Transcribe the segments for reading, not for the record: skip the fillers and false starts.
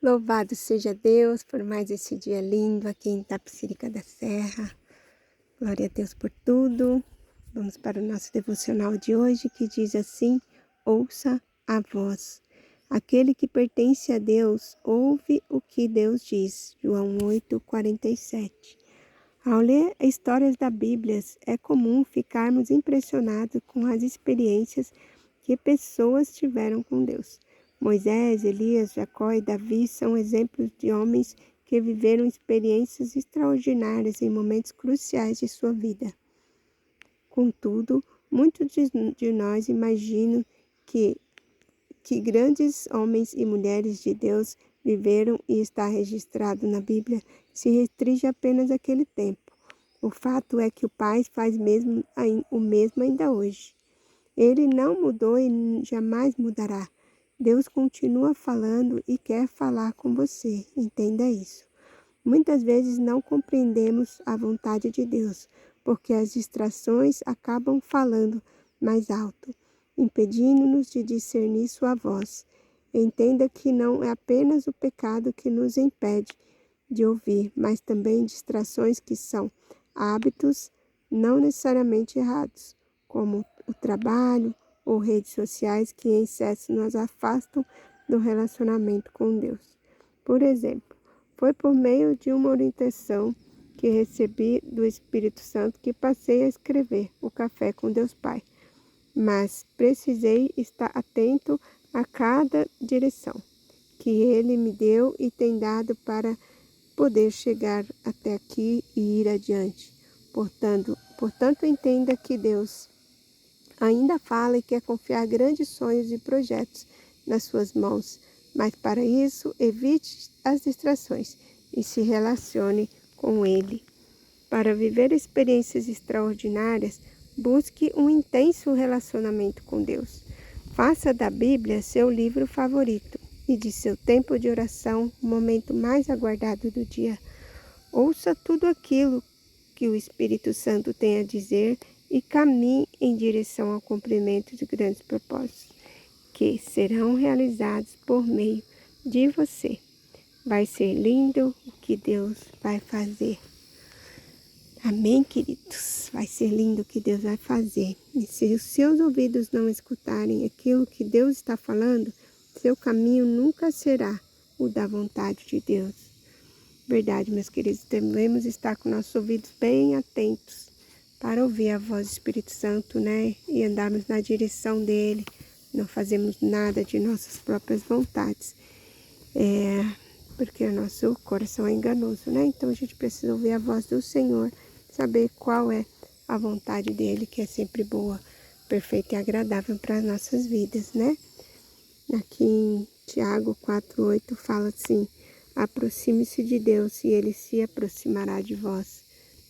Louvado seja Deus por mais esse dia lindo aqui em Itapecerica da Serra. Glória a Deus por tudo. Vamos para o nosso devocional de hoje que diz assim: ouça a voz. Aquele que pertence a Deus, ouve o que Deus diz. João 8:47. Ao ler histórias da Bíblia, é comum ficarmos impressionados com as experiências que pessoas tiveram com Deus. Moisés, Elias, Jacó e Davi são exemplos de homens que viveram experiências extraordinárias em momentos cruciais de sua vida. Contudo, muitos de nós imaginam que grandes homens e mulheres de Deus viveram e está registrado na Bíblia se restringe apenas àquele tempo. O fato é que o Pai faz o mesmo ainda hoje. Ele não mudou e jamais mudará. Deus continua falando e quer falar com você, entenda isso. Muitas vezes não compreendemos a vontade de Deus, porque as distrações acabam falando mais alto, impedindo-nos de discernir sua voz. Entenda que não é apenas o pecado que nos impede de ouvir, mas também distrações que são hábitos não necessariamente errados, como o trabalho ou redes sociais que em excesso nos afastam do relacionamento com Deus. Por exemplo, foi por meio de uma orientação que recebi do Espírito Santo que passei a escrever o Café com Deus Pai, mas precisei estar atento a cada direção que Ele me deu e tem dado para poder chegar até aqui e ir adiante. Portanto, entenda que Deus ainda fala e quer confiar grandes sonhos e projetos nas suas mãos, mas para isso evite as distrações e se relacione com Ele. Para viver experiências extraordinárias, busque um intenso relacionamento com Deus. Faça da Bíblia seu livro favorito e de seu tempo de oração o momento mais aguardado do dia. Ouça tudo aquilo que o Espírito Santo tem a dizer e caminhe em direção ao cumprimento de grandes propósitos, que serão realizados por meio de você. Vai ser lindo o que Deus vai fazer. Amém, queridos? Vai ser lindo o que Deus vai fazer. E se os seus ouvidos não escutarem aquilo que Deus está falando, seu caminho nunca será o da vontade de Deus. Verdade, meus queridos, devemos estar com nossos ouvidos bem atentos para ouvir a voz do Espírito Santo, né? E andarmos na direção dele. Não fazemos nada de nossas próprias vontades. Porque o nosso coração é enganoso, né? Então a gente precisa ouvir a voz do Senhor, saber qual é a vontade dele, que é sempre boa, perfeita e agradável para as nossas vidas, né? Aqui em Tiago 4:8 fala assim: aproxime-se de Deus e ele se aproximará de vós.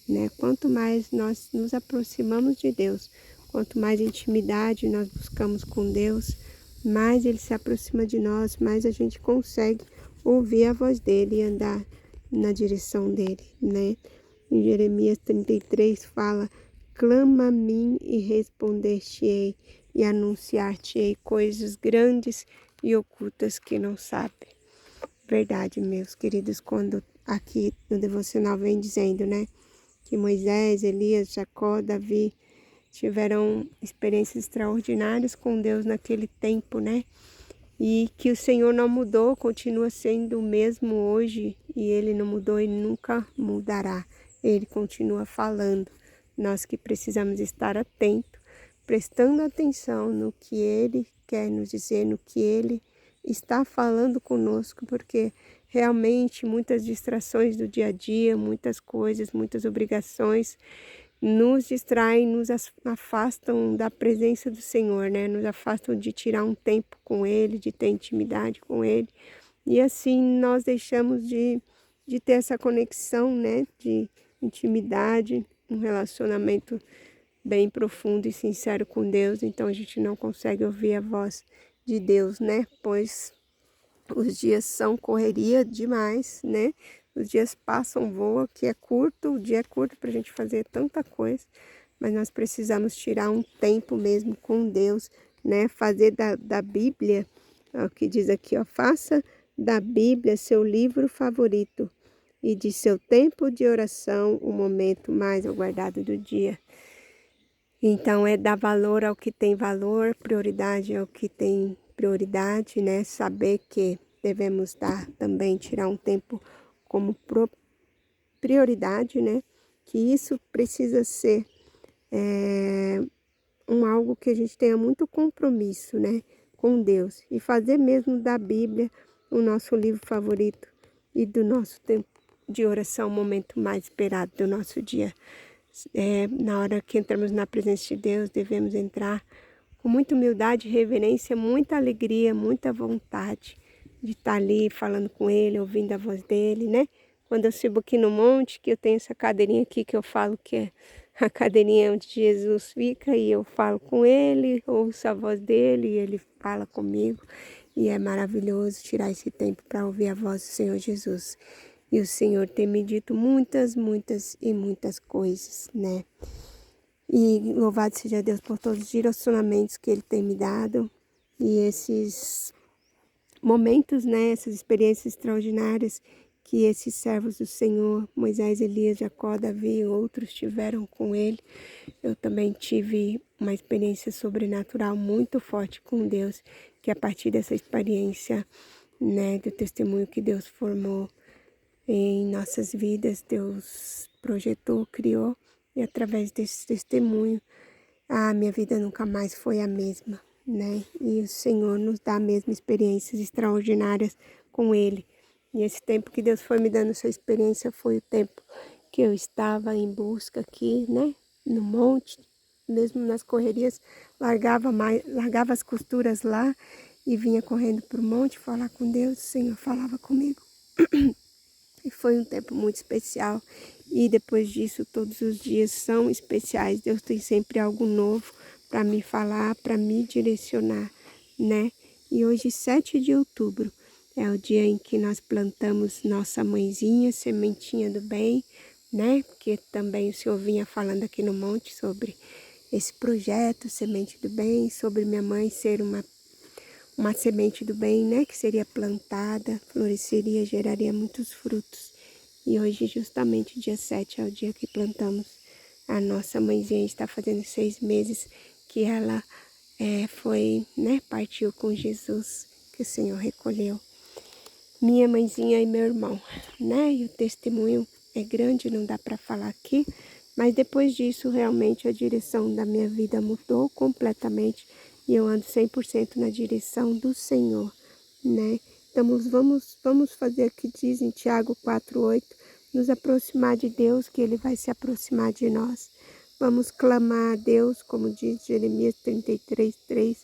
Né? Quanto mais nós nos aproximamos de Deus, quanto mais intimidade nós buscamos com Deus, mais Ele se aproxima de nós, mais a gente consegue ouvir a voz dele e andar na direção dele, né? Em Jeremias 33 fala: clama a mim e responder-te-ei e anunciar-te-ei coisas grandes e ocultas que não sabe. Verdade, meus queridos, quando aqui no devocional vem dizendo, né? Que Moisés, Elias, Jacó, Davi tiveram experiências extraordinárias com Deus naquele tempo, né? E que o Senhor não mudou, continua sendo o mesmo hoje, e Ele não mudou e nunca mudará. Ele continua falando. Nós que precisamos estar atentos, prestando atenção no que Ele quer nos dizer, no que Ele está falando conosco, porque realmente muitas distrações do dia a dia, muitas coisas, muitas obrigações nos distraem, nos afastam da presença do Senhor, né? Nos afastam de tirar um tempo com Ele, de ter intimidade com Ele. E assim nós deixamos de ter essa conexão, né? De intimidade, um relacionamento bem profundo e sincero com Deus. Então a gente não consegue ouvir a voz de Deus, né? Pois os dias são correria demais, né? Os dias passam, voam, que é curto, o dia é curto para a gente fazer tanta coisa, mas nós precisamos tirar um tempo mesmo com Deus, né? Fazer da Bíblia, o que diz aqui, ó, faça da Bíblia seu livro favorito e de seu tempo de oração o momento mais aguardado do dia. Então, é dar valor ao que tem valor, prioridade ao que tem prioridade, né? Saber que devemos dar também, tirar um tempo como prioridade, né? Que isso precisa ser algo que a gente tenha muito compromisso, né? Com Deus. E fazer mesmo da Bíblia o nosso livro favorito e do nosso tempo de oração, o momento mais esperado do nosso dia. Na hora que entramos na presença de Deus, devemos entrar com muita humildade, reverência, muita alegria, muita vontade de estar ali falando com Ele, ouvindo a voz dEle, né? Quando eu subo aqui no monte, que eu tenho essa cadeirinha aqui que eu falo que é a cadeirinha onde Jesus fica e eu falo com Ele, ouço a voz dEle e Ele fala comigo. E é maravilhoso tirar esse tempo para ouvir a voz do Senhor Jesus. E o Senhor tem me dito muitas, muitas e muitas coisas, né? E louvado seja Deus por todos os direcionamentos que Ele tem me dado. E esses momentos, né? Essas experiências extraordinárias que esses servos do Senhor, Moisés, Elias, Jacó, Davi e outros tiveram com Ele. Eu também tive uma experiência sobrenatural muito forte com Deus, que a partir dessa experiência, né? Do testemunho que Deus formou em nossas vidas, Deus projetou, criou, e através desse testemunho, a minha vida nunca mais foi a mesma, né? E o Senhor nos dá mesmo experiências extraordinárias com Ele. E esse tempo que Deus foi me dando essa experiência foi o tempo que eu estava em busca aqui, né? No monte, mesmo nas correrias, largava as costuras lá e vinha correndo para o monte falar com Deus. O Senhor falava comigo. E foi um tempo muito especial. E depois disso, todos os dias são especiais. Deus tem sempre algo novo para me falar, para me direcionar, né? E hoje, 7 de outubro, é o dia em que nós plantamos nossa mãezinha, sementinha do bem, né? Porque também o Senhor vinha falando aqui no monte sobre esse projeto, Semente do Bem, sobre minha mãe ser uma semente do bem, né, que seria plantada, floresceria, geraria muitos frutos. E hoje, justamente dia 7, é o dia que plantamos. A nossa mãezinha está fazendo 6 meses que ela foi, né, partiu com Jesus, que o Senhor recolheu. Minha mãezinha e meu irmão, né, e o testemunho é grande, não dá para falar aqui, mas depois disso, realmente, a direção da minha vida mudou completamente. E eu ando 100% na direção do Senhor, né? Então, vamos fazer o que diz em Tiago 4:8, nos aproximar de Deus, que Ele vai se aproximar de nós. Vamos clamar a Deus, como diz Jeremias 33:3,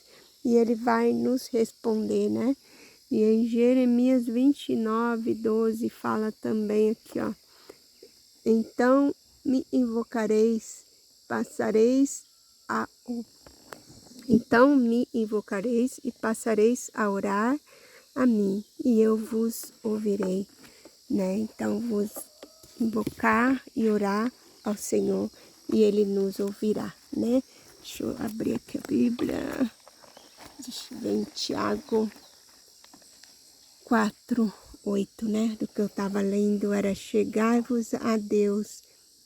e Ele vai nos responder, né? E em Jeremias 29:12 fala também aqui, ó. Então me invocareis, passareis a Então me invocareis e passareis a orar a mim, e eu vos ouvirei, né? Então, vos invocar e orar ao Senhor, e Ele nos ouvirá, né? Deixa eu abrir aqui a Bíblia. Deixa eu ver em Tiago 4:8, né? Do que eu estava lendo era: chegai-vos a Deus,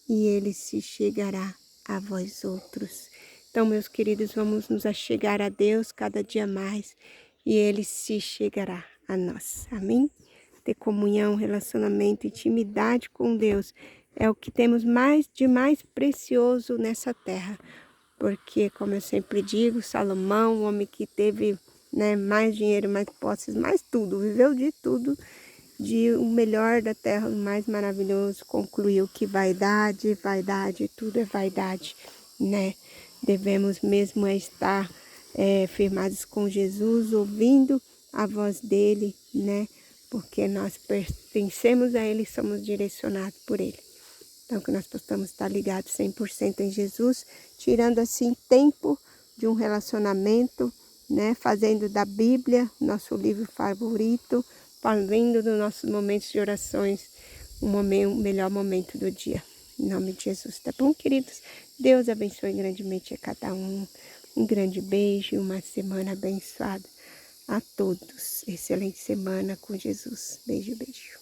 e Ele se chegará a vós outros. Então, meus queridos, vamos nos achegar a Deus cada dia mais e Ele se chegará a nós. Amém? Ter comunhão, relacionamento, intimidade com Deus é o que temos de mais precioso nessa terra. Porque, como eu sempre digo, Salomão, o homem que teve, né, mais dinheiro, mais posses, mais tudo, viveu de tudo, de o melhor da terra, o mais maravilhoso, concluiu que vaidade, tudo é vaidade, né? Devemos mesmo estar firmados com Jesus, ouvindo a voz dele, né? Porque nós pertencemos a ele e somos direcionados por ele. Então, que nós possamos estar ligados 100% em Jesus, tirando assim tempo de um relacionamento, né? Fazendo da Bíblia nosso livro favorito, fazendo dos nossos momentos de orações o melhor momento do dia. Em nome de Jesus, tá bom, queridos? Deus abençoe grandemente a cada um. Um grande beijo e uma semana abençoada. a todos. Excelente semana com Jesus. Beijo, beijo.